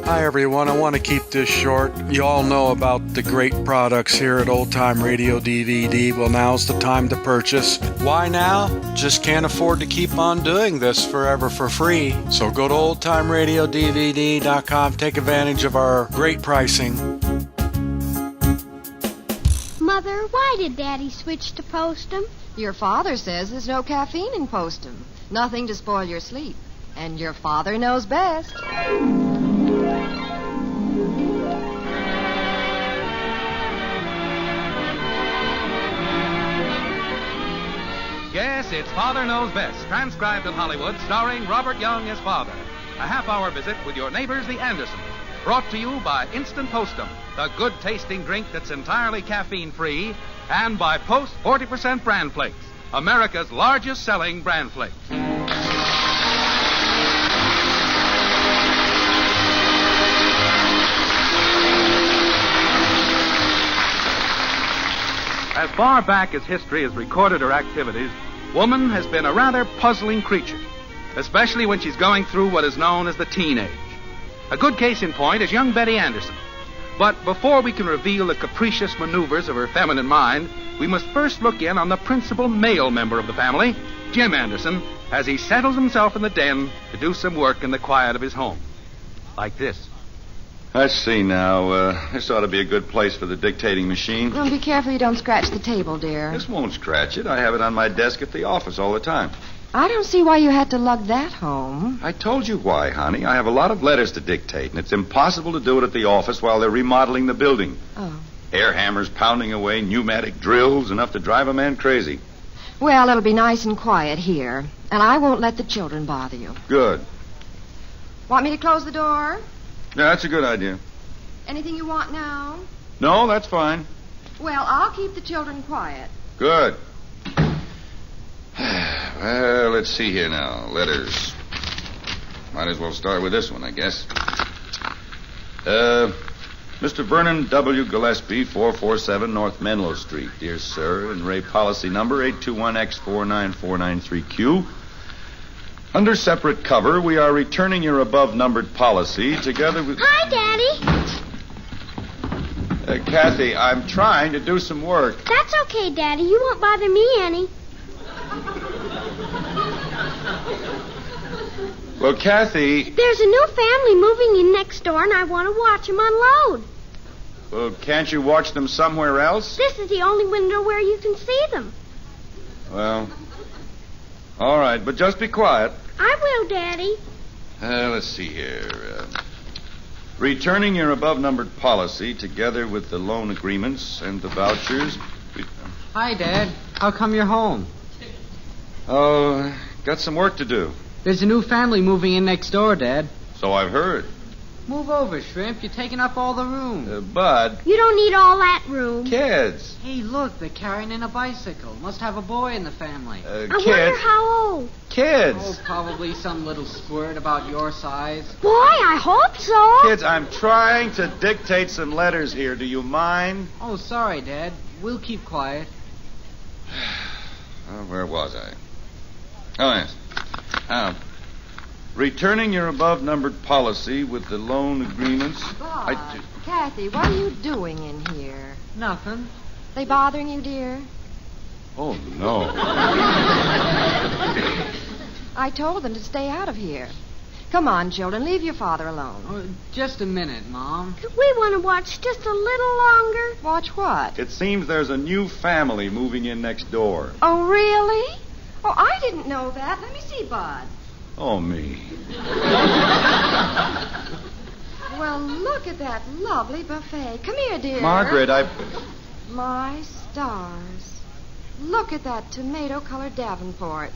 Hi, everyone. I want to keep this short. You all know about the great products here at Old Time Radio DVD. Well, now's the time to purchase. Why now? Just can't afford to keep on doing this forever for free. So go to oldtimeradiodvd.com. Take advantage of our great pricing. Mother, why did Daddy switch to Postum? Your father says there's no caffeine in Postum. Nothing to spoil your sleep. And your father knows best. Yes, it's Father Knows Best, transcribed in Hollywood, starring Robert Young as father. A half-hour visit with your neighbors, the Andersons. Brought to you by Instant Postum, the good-tasting drink that's entirely caffeine-free, and by Post 40% Bran Flakes, America's largest-selling bran flakes. As far back as history has recorded her activities, woman has been a rather puzzling creature, especially when she's going through what is known as the teen age. A good case in point is young Betty Anderson. But before we can reveal the capricious maneuvers of her feminine mind, we must first look in on the principal male member of the family, Jim Anderson, as he settles himself in the den to do some work in the quiet of his home. Like this. Let's see now. This ought to be a good place for the dictating machine. Well, be careful you don't scratch the table, dear. This won't scratch it. I have it on my desk at the office all the time. I don't see why you had to lug that home. I told you why, honey. I have a lot of letters to dictate, and it's impossible to do it at the office while they're remodeling the building. Oh. Air hammers pounding away, pneumatic drills, enough to drive a man crazy. Well, it'll be nice and quiet here, and I won't let the children bother you. Good. Want me to close the door? Yeah, that's a good idea. Anything you want now? No, that's fine. Well, I'll keep the children quiet. Good. Well, let's see here now. Letters. Might as well start with this one, I guess. Mr. Vernon W. Gillespie, 447 North Menlo Street. Dear Sir, in Ray policy number 821X49493Q. Under separate cover, we are returning your above-numbered policy together with... Hi, Daddy. Kathy, I'm trying to do some work. That's okay, Daddy. You won't bother me any. Well, Kathy... There's a new family moving in next door, and I want to watch them unload. Well, can't you watch them somewhere else? This is the only window where you can see them. Well, all right, but just be quiet. I will, Daddy. Let's see here. Returning your above-numbered policy together with the loan agreements and the vouchers... Hi, Dad. How come you're home? Oh, got some work to do. There's a new family moving in next door, Dad. So I've heard. Move over, Shrimp. You're taking up all the room. Bud. You don't need all that room. Kids. Hey, look, they're carrying in a bicycle. Must have a boy in the family. I wonder how old. Kids. Oh, probably some little squirt about your size. Boy, I hope so. Kids, I'm trying to dictate some letters here. Do you mind? Oh, sorry, Dad. We'll keep quiet. Where was I? Oh, yes. Returning your above-numbered policy with the loan agreements... Bob, Kathy, what are you doing in here? Nothing. They bothering you, dear? Oh, no. I told them to stay out of here. Come on, children, leave your father alone. Oh, just a minute, Mom. We want to watch just a little longer. Watch what? It seems there's a new family moving in next door. Oh, really? Oh, I didn't know that. Let me see, Bud. Oh, me. Well, look at that lovely buffet. Come here, dear. Margaret, My stars. Look at that tomato-colored Davenport.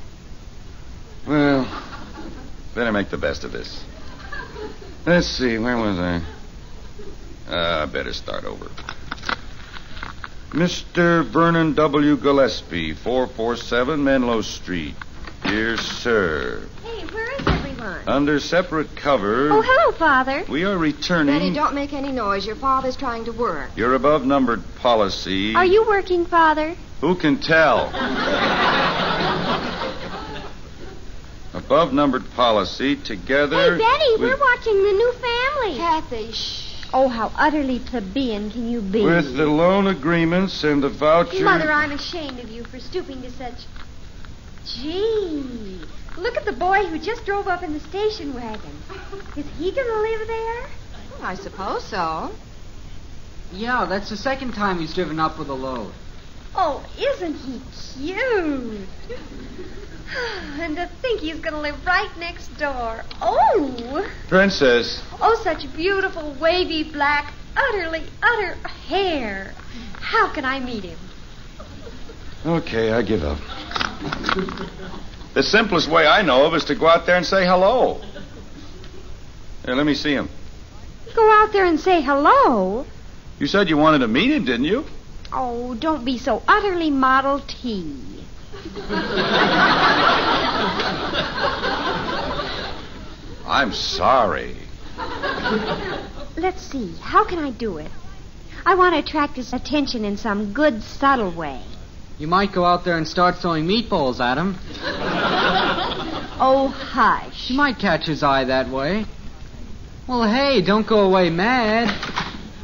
Well, better make the best of this. Let's see, where was I? Better start over. Mr. Vernon W. Gillespie, 447 Menlo Street. Dear Sir. Hey, where is everyone? Under separate cover... Oh, hello, Father. We are returning... Betty, don't make any noise. Your father's trying to work. Your above-numbered policy... Are you working, Father? Who can tell? Above-numbered policy together... Hey, Betty, with... we're watching the new family Sally. Kathy, shh. Oh, how utterly plebeian can you be? With the loan agreements and the voucher. Mother, I'm ashamed of you for stooping to such... Gee, look at the boy who just drove up in the station wagon. Is he going to live there? Well, I suppose so. Yeah, that's the second time he's driven up with a load. Oh, isn't he cute? And to think he's going to live right next door. Oh! Princess. Oh, such beautiful, wavy, black, utter hair. How can I meet him? Okay, I give up. The simplest way I know of is to go out there and say hello. Here, let me see him. Go out there and say hello? You said you wanted to meet him, didn't you? Oh, don't be so utterly Model T. I'm sorry. Let's see. How can I do it? I want to attract his attention in some good, subtle way. You might go out there and start throwing meatballs at him. Oh, hush. You might catch his eye that way. Well, hey, don't go away mad.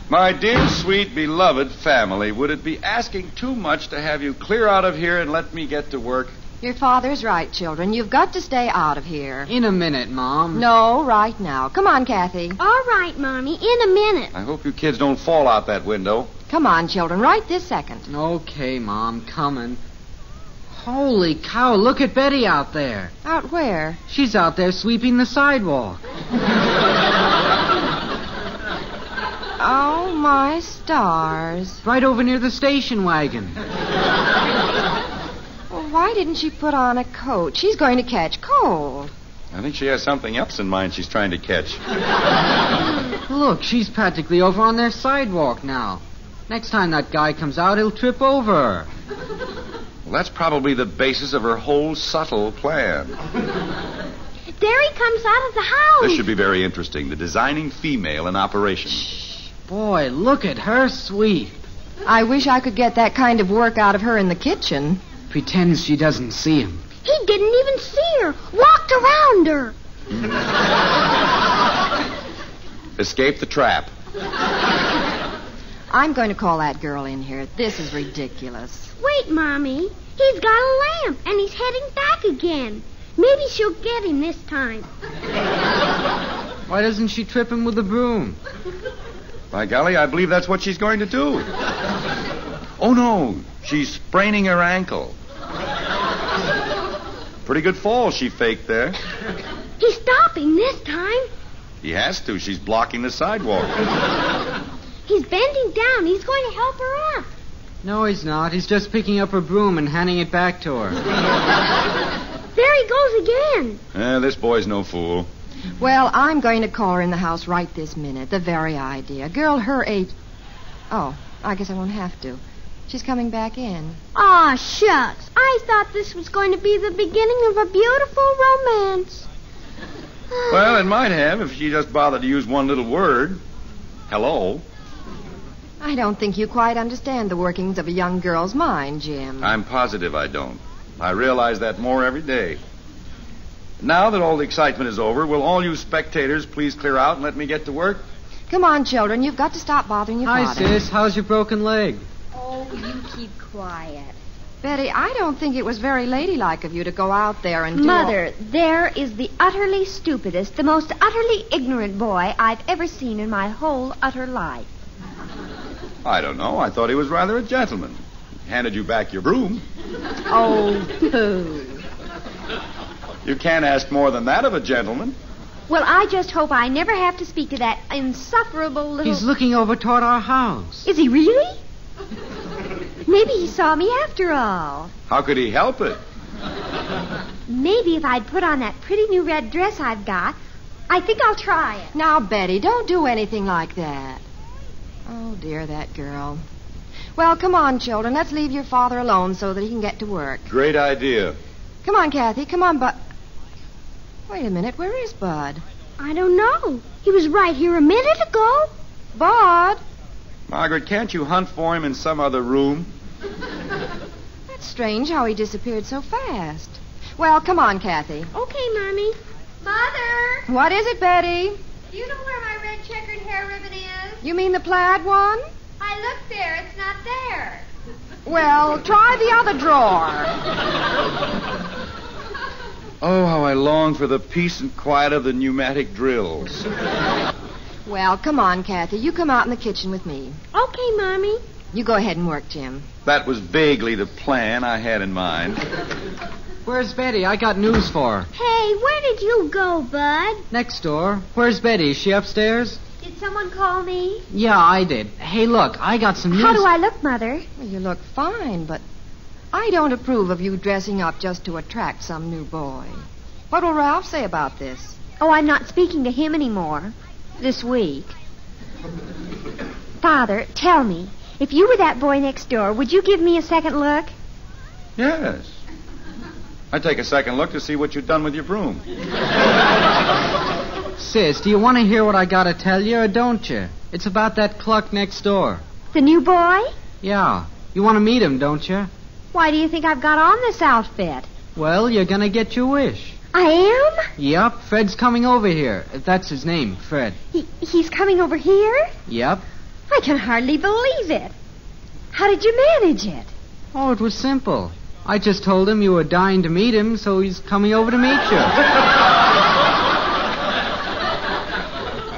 My dear, sweet, beloved family, would it be asking too much to have you clear out of here and let me get to work? Your father's right, children. You've got to stay out of here. In a minute, Mom. No, right now. Come on, Kathy. All right, Mommy, in a minute. I hope you kids don't fall out that window. Come on, children, right this second. Okay, Mom, coming. Holy cow, look at Betty out there. Out where? She's out there sweeping the sidewalk. Oh, my stars. Right over near the station wagon. Well, why didn't she put on a coat? She's going to catch cold. I think she has something else in mind she's trying to catch. Look, she's practically over on their sidewalk now. Next time that guy comes out, he'll trip over her. Well, that's probably the basis of her whole subtle plan. There he comes out of the house. This should be very interesting. The designing female in operation. Boy, look at her sweep. I wish I could get that kind of work out of her in the kitchen. Pretends she doesn't see him. He didn't even see her. Walked around her. Escape the trap. I'm going to call that girl in here. This is ridiculous. Wait, Mommy. He's got a lamp, and he's heading back again. Maybe she'll get him this time. Why doesn't she trip him with a broom? By golly, I believe that's what she's going to do. Oh, no. She's spraining her ankle. Pretty good fall she faked there. He's stopping this time. He has to. She's blocking the sidewalk. He's bending down. He's going to help her up. No, he's not. He's just picking up her broom and handing it back to her. There he goes again. This boy's no fool. Well, I'm going to call her in the house right this minute. The very idea. Girl her age... Oh, I guess I won't have to. She's coming back in. Aw, shucks. I thought this was going to be the beginning of a beautiful romance. Well, it might have if she just bothered to use one little word. Hello. I don't think you quite understand the workings of a young girl's mind, Jim. I'm positive I don't. I realize that more every day. Now that all the excitement is over, will all you spectators please clear out and let me get to work? Come on, children. You've got to stop bothering your Hi, father. sis. How's your broken leg? Oh, you keep quiet. Betty, I don't think it was very ladylike of you to go out there and do Mother, there is the utterly stupidest, the most utterly ignorant boy I've ever seen in my whole utter life. I don't know. I thought he was rather a gentleman. He handed you back your broom. Oh, pooh. You can't ask more than that of a gentleman. Well, I just hope I never have to speak to that insufferable little... He's looking over toward our house. Is he really? Maybe he saw me after all. How could he help it? Maybe if I'd put on that pretty new red dress I've got, I think I'll try it. Now, Betty, don't do anything like that. Oh, dear, that girl. Well, come on, children. Let's leave your father alone so that he can get to work. Great idea. Come on, Kathy. Come on, Bud. Wait a minute. Where is Bud? I don't know. He was right here a minute ago. Bud? Margaret, can't you hunt for him in some other room? That's strange how he disappeared so fast. Well, come on, Kathy. Okay, Mommy. Mother! What is it, Betty? Do you know where my red You mean the plaid one? I looked there. It's not there. Well, try the other drawer. Oh, how I long for the peace and quiet of the pneumatic drills. Well, come on, Kathy. You come out in the kitchen with me. Okay, Mommy. You go ahead and work, Jim. That was vaguely the plan I had in mind. Where's Betty? I got news for her. Hey, where did you go, Bud? Next door. Where's Betty? Is she upstairs? Did someone call me? Yeah, I did. Hey, look, I got some news. How do I look, Mother? Well, you look fine, but I don't approve of you dressing up just to attract some new boy. What will Ralph say about this? Oh, I'm not speaking to him anymore. This week. Father, tell me, if you were that boy next door, would you give me a second look? Yes. I'd take a second look to see what you've done with your broom. Sis, do you want to hear what I got to tell you, or don't you? It's about that cluck next door. The new boy? Yeah. You want to meet him, don't you? Why do you think I've got on this outfit? Well, you're going to get your wish. I am? Yep, Fred's coming over here. That's his name, Fred. He's coming over here? Yep. I can hardly believe it. How did you manage it? Oh, it was simple. I just told him you were dying to meet him, so he's coming over to meet you.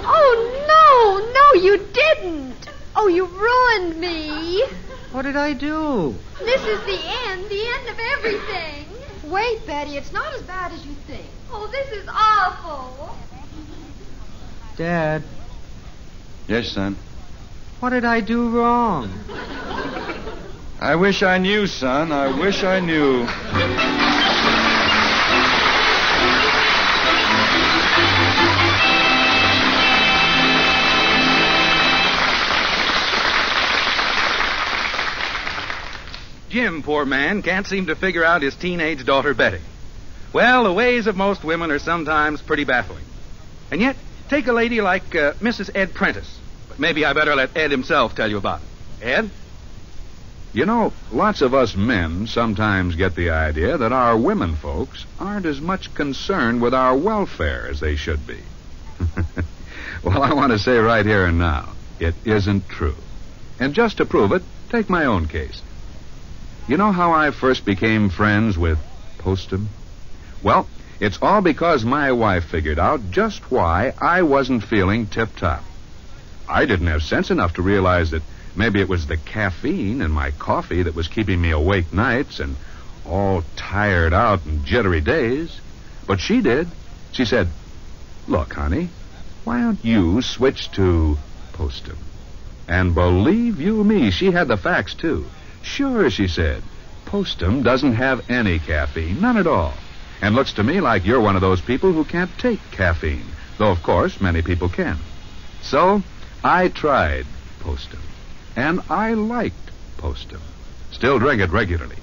Oh, no, you didn't. Oh, you ruined me. What did I do? This is the end of everything. Wait, Betty, it's not as bad as you think. Oh, this is awful. Dad, Yes, son. what did I do wrong? I wish I knew, son. I wish I knew. Jim, poor man, can't seem to figure out his teenage daughter, Betty. Well, the ways of most women are sometimes pretty baffling. And yet, take a lady like Mrs. Ed Prentice. But maybe I better let Ed himself tell you about it. Ed? You know, lots of us men sometimes get the idea that our women folks aren't as much concerned with our welfare as they should be. Well, I want to say right here and now, it isn't true. And just to prove it, take my own case. You know how I first became friends with Postum? Well, it's all because my wife figured out just why I wasn't feeling tip-top. I didn't have sense enough to realize that maybe it was the caffeine in my coffee that was keeping me awake nights and all tired out and jittery days. But she did. She said, "Look, honey, why don't you switch to Postum?" And believe you me, she had the facts, too. "Sure," she said, "Postum doesn't have any caffeine, none at all. And looks to me like you're one of those people who can't take caffeine, though, of course, many people can." So I tried Postum, and I liked Postum. Still drink it regularly.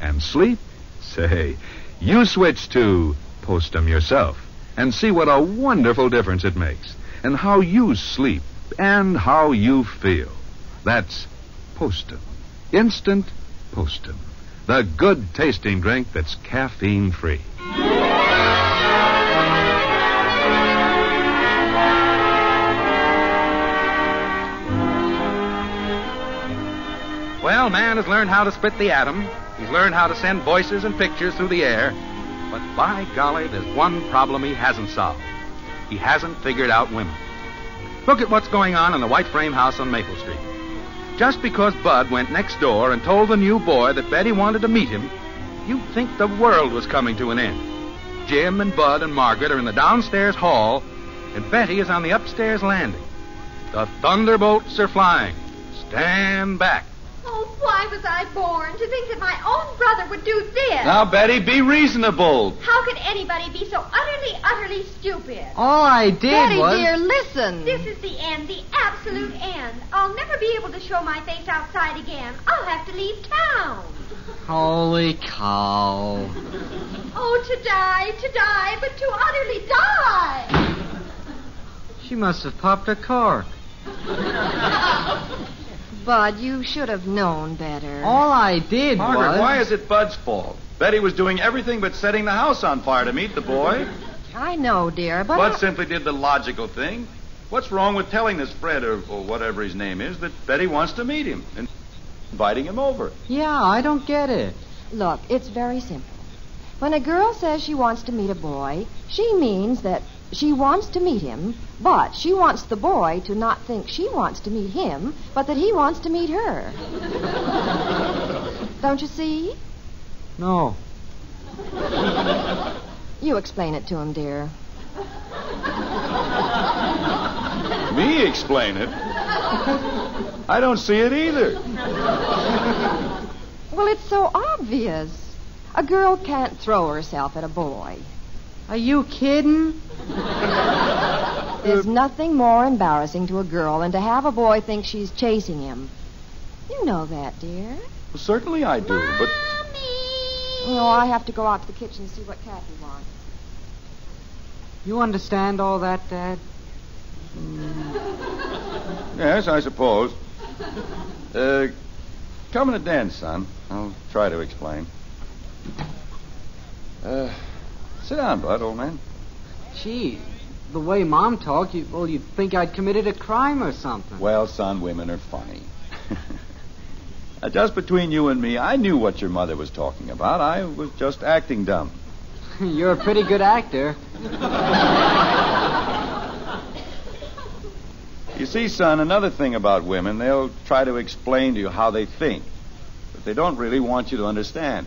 And sleep? Say, you switch to Postum yourself and see what a wonderful difference it makes, and how you sleep and how you feel. That's Postum. Instant Postum. The good tasting drink that's caffeine free. Well, man has learned how to split the atom. He's learned how to send voices and pictures through the air. But by golly, there's one problem he hasn't solved. He hasn't figured out women. Look at what's going on in the white frame house on Maple Street. Just because Bud went next door and told the new boy that Betty wanted to meet him, you'd think the world was coming to an end. Jim and Bud and Margaret are in the downstairs hall, and Betty is on the upstairs landing. The thunderbolts are flying. Stand back. Oh, why was I born to think that my own brother would do this? Now, Betty, be reasonable. How could anybody be so utterly stupid? All I did Betty, was... dear, listen. This is the end, the absolute end. I'll never be able to show my face outside again. I'll have to leave town. Holy cow. Oh, to die, but to utterly die. She must have popped a cork. Bud, you should have known better. All I did Margaret, was... why is it Bud's fault? Betty was doing everything but setting the house on fire to meet the boy. I know, dear, but Bud simply did the logical thing. What's wrong with telling this Fred, or whatever his name is, that Betty wants to meet him and inviting him over? Yeah, I don't get it. Look, it's very simple. When a girl says she wants to meet a boy, she means that she wants to meet him, but she wants the boy to not think she wants to meet him, but that he wants to meet her. Don't you see? No. You explain it to him, dear. Me explain it? I don't see it either. Well, it's so obvious. A girl can't throw herself at a boy. Are you kidding? There's nothing more embarrassing to a girl than to have a boy think she's chasing him. You know that, dear. Well, certainly I do, but... Oh, I have to go out to the kitchen and see what Kathy wants. You understand all that, Dad? Yes, I suppose. Come in the den, son. I'll try to explain. Sit down, Bud, old man. Gee, the way Mom talked, you'd think I'd committed a crime or something. Well, son, women are funny. Just between you and me, I knew what your mother was talking about. I was just acting dumb. You're a pretty good actor. You see, son, another thing about women, they'll try to explain to you how they think, but they don't really want you to understand.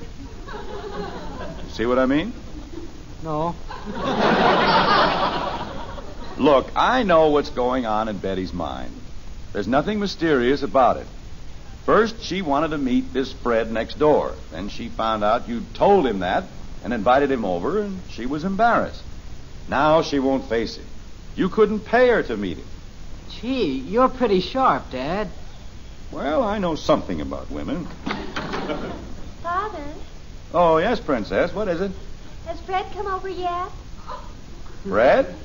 See what I mean? No. Look, I know what's going on in Betty's mind. There's nothing mysterious about it. First, she wanted to meet this Fred next door. Then she found out you told him that and invited him over, and she was embarrassed. Now she won't face it. You couldn't pay her to meet him. Gee, you're pretty sharp, Dad. Well, I know something about women. Father, Oh, yes, Princess. What is it? has Fred come over yet? Fred?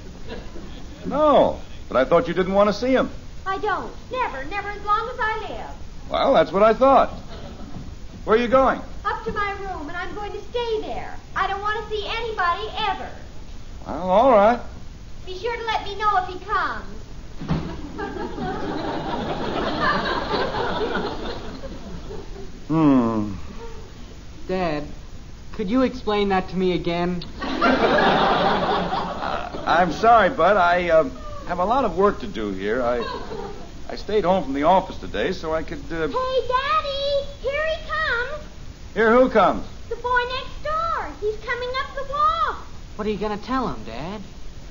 No, but I thought you didn't want to see him. I don't. Never as long as I live. Well, that's what I thought. Where are you going? Up to my room, and I'm going to stay there. I don't want to see anybody ever. Well, all right. Be sure to let me know if he comes. Dad, could you explain that to me again? I'm sorry, Bud. I have a lot of work to do here. I stayed home from the office today so I could... Hey, Daddy! Here he comes! Here, who comes? The boy next door. He's coming up the walk. What are you going to tell him, Dad?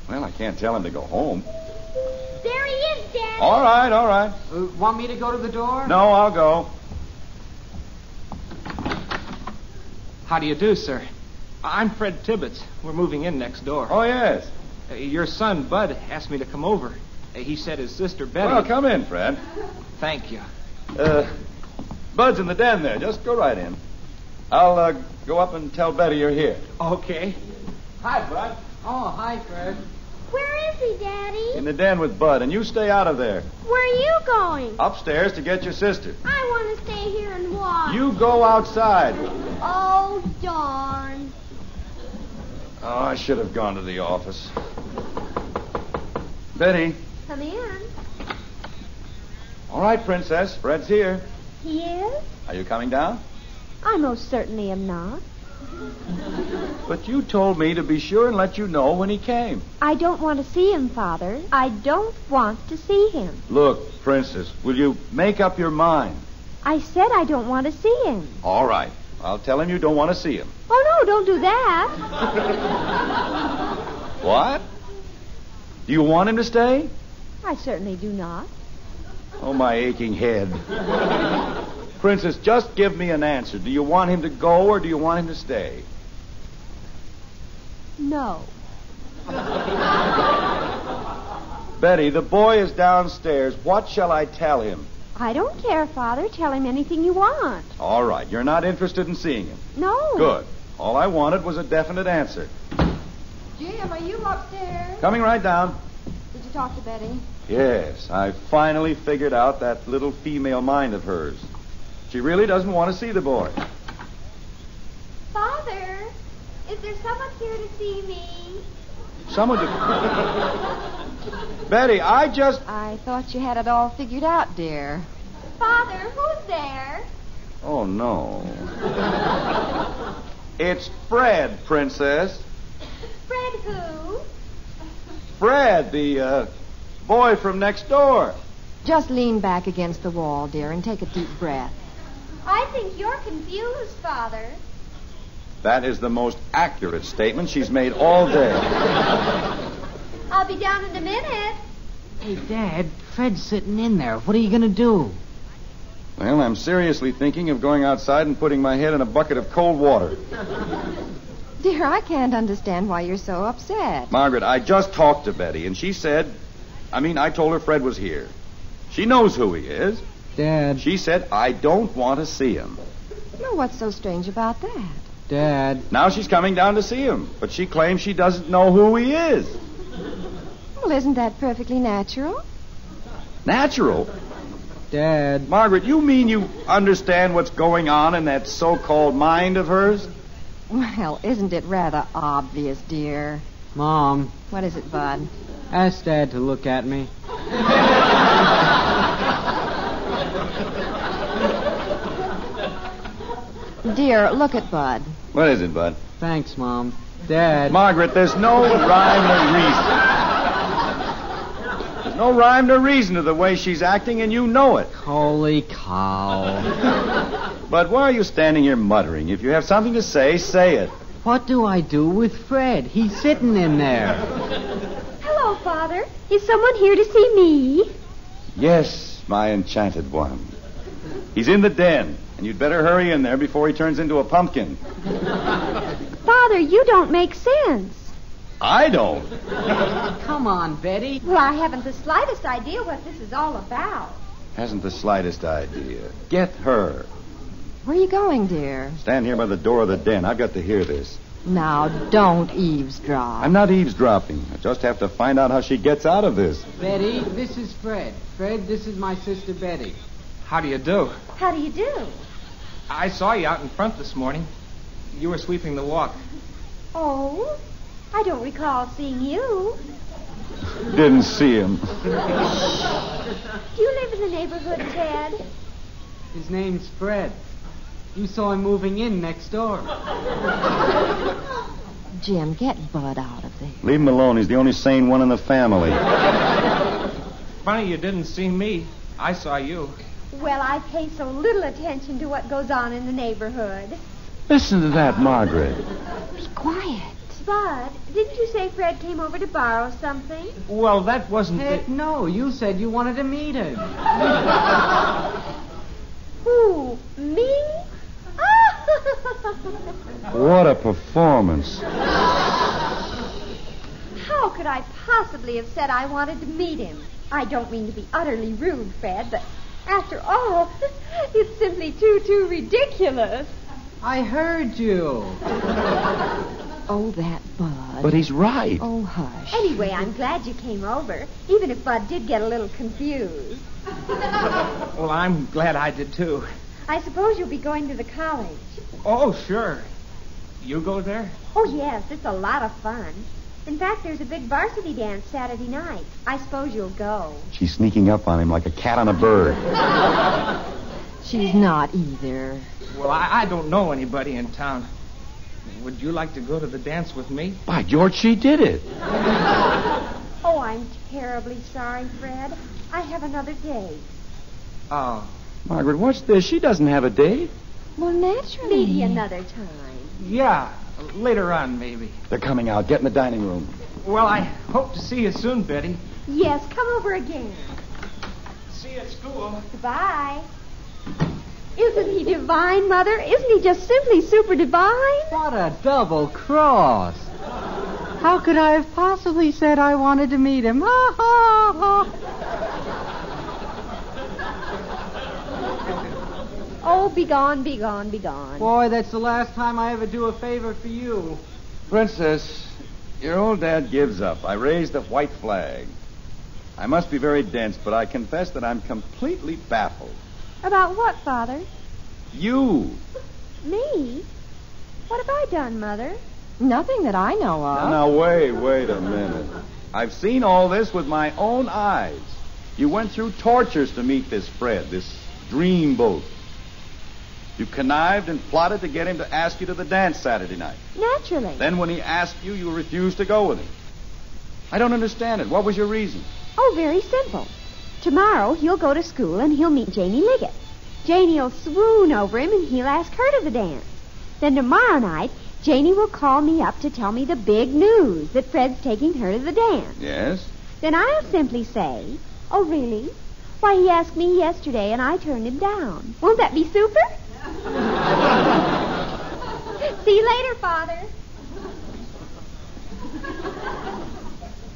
Well, I can't tell him to go home. There he is, Daddy. All right. Want me to go to the door? No, I'll go. How do you do, sir? I'm Fred Tibbetts. We're moving in next door. Oh, yes. Your son, Bud, asked me to come over. He said his sister, Betty... Well, come in, Fred. Thank you. Bud's in the den there. Just go right in. I'll go up and tell Betty you're here. Okay. Hi, Bud. Oh, hi, Fred. Where is he, Daddy? In the den with Bud, and you stay out of there. Where are you going? Upstairs to get your sister. I want to stay here and watch. You go outside. Oh, darn. Oh, I should have gone to the office. Betty. Come in. All right, Princess. Fred's here. He is? Are you coming down? I most certainly am not. But you told me to be sure and let you know when he came. I don't want to see him, Father. I don't want to see him. Look, Princess, will you make up your mind? I said I don't want to see him. All right. I'll tell him you don't want to see him. Oh, no, don't do that. What? Do you want him to stay? I certainly do not. Oh, my aching head. Princess, just give me an answer. Do you want him to go or do you want him to stay? No. Betty, the boy is downstairs. What shall I tell him? I don't care, Father. Tell him anything you want. All right. You're not interested in seeing him. No. Good. All I wanted was a definite answer. Jim, are you upstairs? Coming right down. Did you talk to Betty? Yes, I finally figured out that little female mind of hers. She really doesn't want to see the boy. Father, is there someone here to see me? Someone to... Betty, I thought you had it all figured out, dear. Father, who's there? Oh, no. It's Fred, Princess. Fred who? Fred, the boy from next door. Just lean back against the wall, dear, and take a deep breath. I think you're confused, Father. That is the most accurate statement she's made all day. I'll be down in a minute. Hey, Dad, Fred's sitting in there. What are you going to do? Well, I'm seriously thinking of going outside and putting my head in a bucket of cold water. Dear, I can't understand why you're so upset. Margaret, I just talked to Betty, and she said... I told her Fred was here. She knows who he is. Dad. She said, I don't want to see him. Well, what's so strange about that? Dad. Now she's coming down to see him, but she claims she doesn't know who he is. Well, isn't that perfectly natural? Natural? Dad. Margaret, you mean you understand what's going on in that so-called mind of hers? Well, isn't it rather obvious, dear? Mom. What is it, Bud? Ask Dad to look at me. Dear, look at Bud. What is it, Bud? Thanks, Mom. Dad. Margaret, there's no rhyme or reason. There's no rhyme or reason to the way she's acting, and you know it. Holy cow. But why are you standing here muttering? If you have something to say, say it. What do I do with Fred? He's sitting in there. Hello, Father. Is someone here to see me? Yes, my enchanted one. He's in the den, and you'd better hurry in there before he turns into a pumpkin. Father, you don't make sense. I don't. Come on, Betty. Well, I haven't the slightest idea what this is all about. Hasn't the slightest idea. Get her. Where are you going, dear? Stand here by the door of the den. I've got to hear this. Now, don't eavesdrop. I'm not eavesdropping. I just have to find out how she gets out of this. Betty, this is Fred. Fred, this is my sister Betty. How do you do? How do you do? I saw you out in front this morning. You were sweeping the walk. Oh, I don't recall seeing you. Didn't see him. Do you live in the neighborhood, Ted? His name's Fred. You saw him moving in next door. Jim, get Bud out of there. Leave him alone. He's the only sane one in the family. Funny you didn't see me. I saw you. Well, I pay so little attention to what goes on in the neighborhood. Listen to that, Margaret. Be quiet. Bud, didn't you say Fred came over to borrow something? Well, that wasn't Heck, no. You said you wanted to meet him. Who? Me? What a performance. How could I possibly have said I wanted to meet him? I don't mean to be utterly rude, Fred, but after all, it's simply too ridiculous. I heard you. Oh, that Bud. But he's right. Oh, hush. Anyway, I'm glad you came over, even if Bud did get a little confused. Well, I'm glad I did, too. I suppose you'll be going to the college. Oh, sure. You go there? Oh, yes, it's a lot of fun. In fact, there's a big varsity dance Saturday night. I suppose you'll go. She's sneaking up on him like a cat on a bird. She's not either. Well, I don't know anybody in town. Would you like to go to the dance with me? By George, she did it. Oh, I'm terribly sorry, Fred. I have another date. Oh. Margaret, what's this? She doesn't have a date. Well, naturally. Maybe another time. Yeah, later on, maybe. They're coming out. Get in the dining room. Well, I hope to see you soon, Betty. Yes, come over again. See you at school. Goodbye. Isn't he divine, Mother? Isn't he just simply super divine? What a double cross. How could I have possibly said I wanted to meet him? Ha, ha, ha. Oh, be gone, be gone, be gone. Boy, that's the last time I ever do a favor for you. Princess, your old dad gives up. I raised the white flag. I must be very dense, but I confess that I'm completely baffled. About what, Father? You. Me? What have I done, Mother? Nothing that I know of. Now, wait a minute. I've seen all this with my own eyes. You went through tortures to meet this Fred, this dreamboat. You connived and plotted to get him to ask you to the dance Saturday night. Naturally. Then when he asked you, you refused to go with him. I don't understand it. What was your reason? Oh, very simple. Tomorrow he'll go to school and he'll meet Janie Liggett. Janie'll swoon over him and he'll ask her to the dance. Then tomorrow night, Janie will call me up to tell me the big news that Fred's taking her to the dance. Yes? Then I'll simply say, oh, really? Why, he asked me yesterday and I turned him down. Won't that be super? See you later, Father.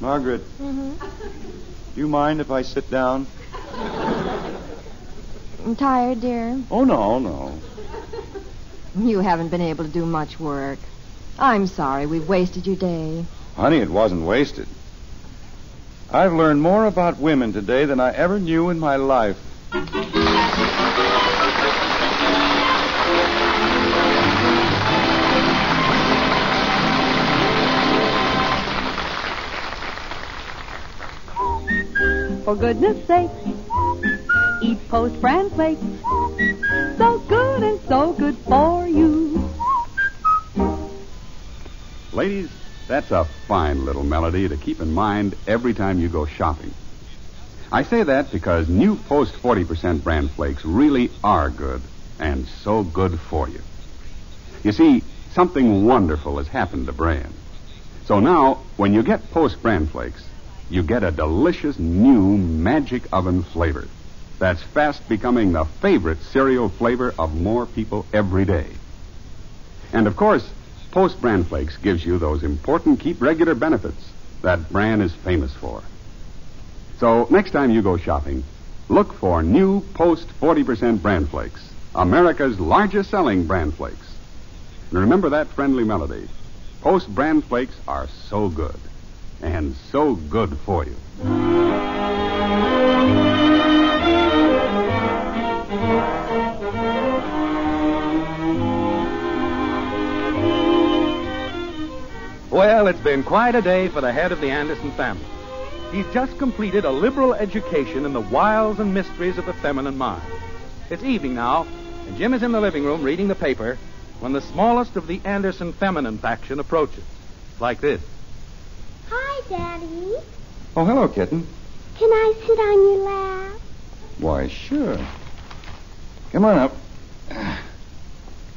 Margaret, do you mind if I sit down? I'm tired, dear. Oh, no. You haven't been able to do much work. I'm sorry we've wasted your day. Honey, it wasn't wasted. I've learned more about women today than I ever knew in my life. For goodness sake, eat Post Bran Flakes. So good and so good for you. Ladies, that's a fine little melody to keep in mind every time you go shopping. I say that because new Post 40% Bran Flakes really are good and so good for you. You see, something wonderful has happened to Bran. So now, when you get Post Bran Flakes, you get a delicious new magic oven flavor that's fast becoming the favorite cereal flavor of more people every day. And of course, Post Bran Flakes gives you those important keep regular benefits that Bran is famous for. So next time you go shopping, look for new Post 40% Bran Flakes, America's largest selling Bran Flakes. And remember that friendly melody. Post Bran Flakes are so good. And so good for you. Well, it's been quite a day for the head of the Anderson family. He's just completed a liberal education in the wiles and mysteries of the feminine mind. It's evening now, and Jim is in the living room reading the paper when the smallest of the Anderson feminine faction approaches. Like this. Hi, Daddy. Oh, hello, kitten. Can I sit on your lap? Why, sure. Come on up.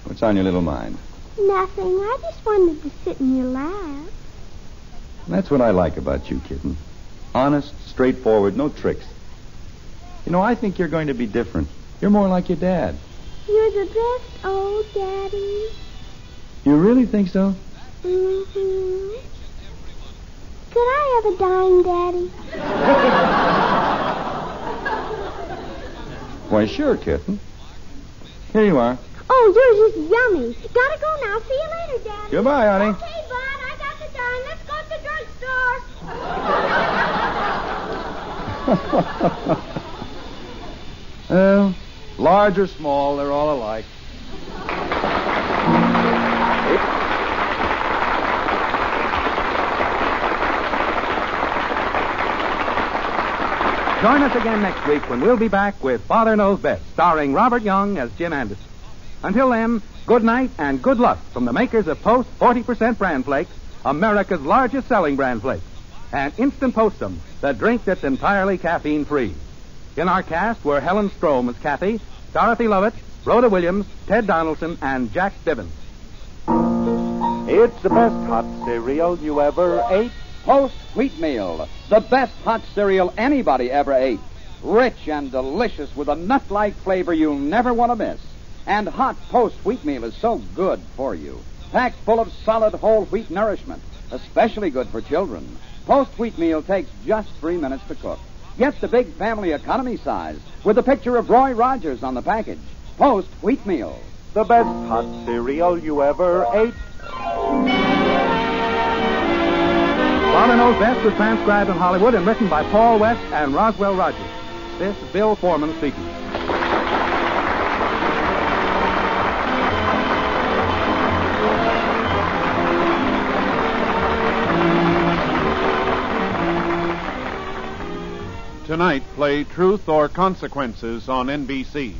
What's on your little mind? Nothing. I just wanted to sit in your lap. That's what I like about you, kitten. Honest, straightforward, no tricks. You know, I think you're going to be different. You're more like your dad. You're the best, oh, Daddy. You really think so? Mm-hmm. Could I have a dime, Daddy? Why, sure, kitten. Here you are. Oh, yours is yummy. Gotta go now. See you later, Daddy. Goodbye, honey. Okay, Bud, I got the dime. Let's go to the drugstore. Well, large or small, they're all alike. Join us again next week when we'll be back with Father Knows Best, starring Robert Young as Jim Anderson. Until then, good night and good luck from the makers of Post 40% Bran Flakes, America's largest selling Bran Flakes, and Instant Postum, the drink that's entirely caffeine-free. In our cast were Helen Strome as Kathy, Dorothy Lovett, Rhoda Williams, Ted Donaldson, and Jack Bivens. It's the best hot cereal you ever ate. Post Wheatmeal, the best hot cereal anybody ever ate. Rich and delicious with a nut-like flavor you'll never want to miss. And hot Post Wheatmeal is so good for you. Packed full of solid whole wheat nourishment, especially good for children. Post Wheatmeal takes just 3 minutes to cook. Get the big family economy size with a picture of Roy Rogers on the package. Post Wheatmeal, the best hot cereal you ever ate. Father Knows Best was transcribed in Hollywood and written by Paul West and Roswell Rogers. This is Bill Foreman speaking. Tonight, play Truth or Consequences on NBC.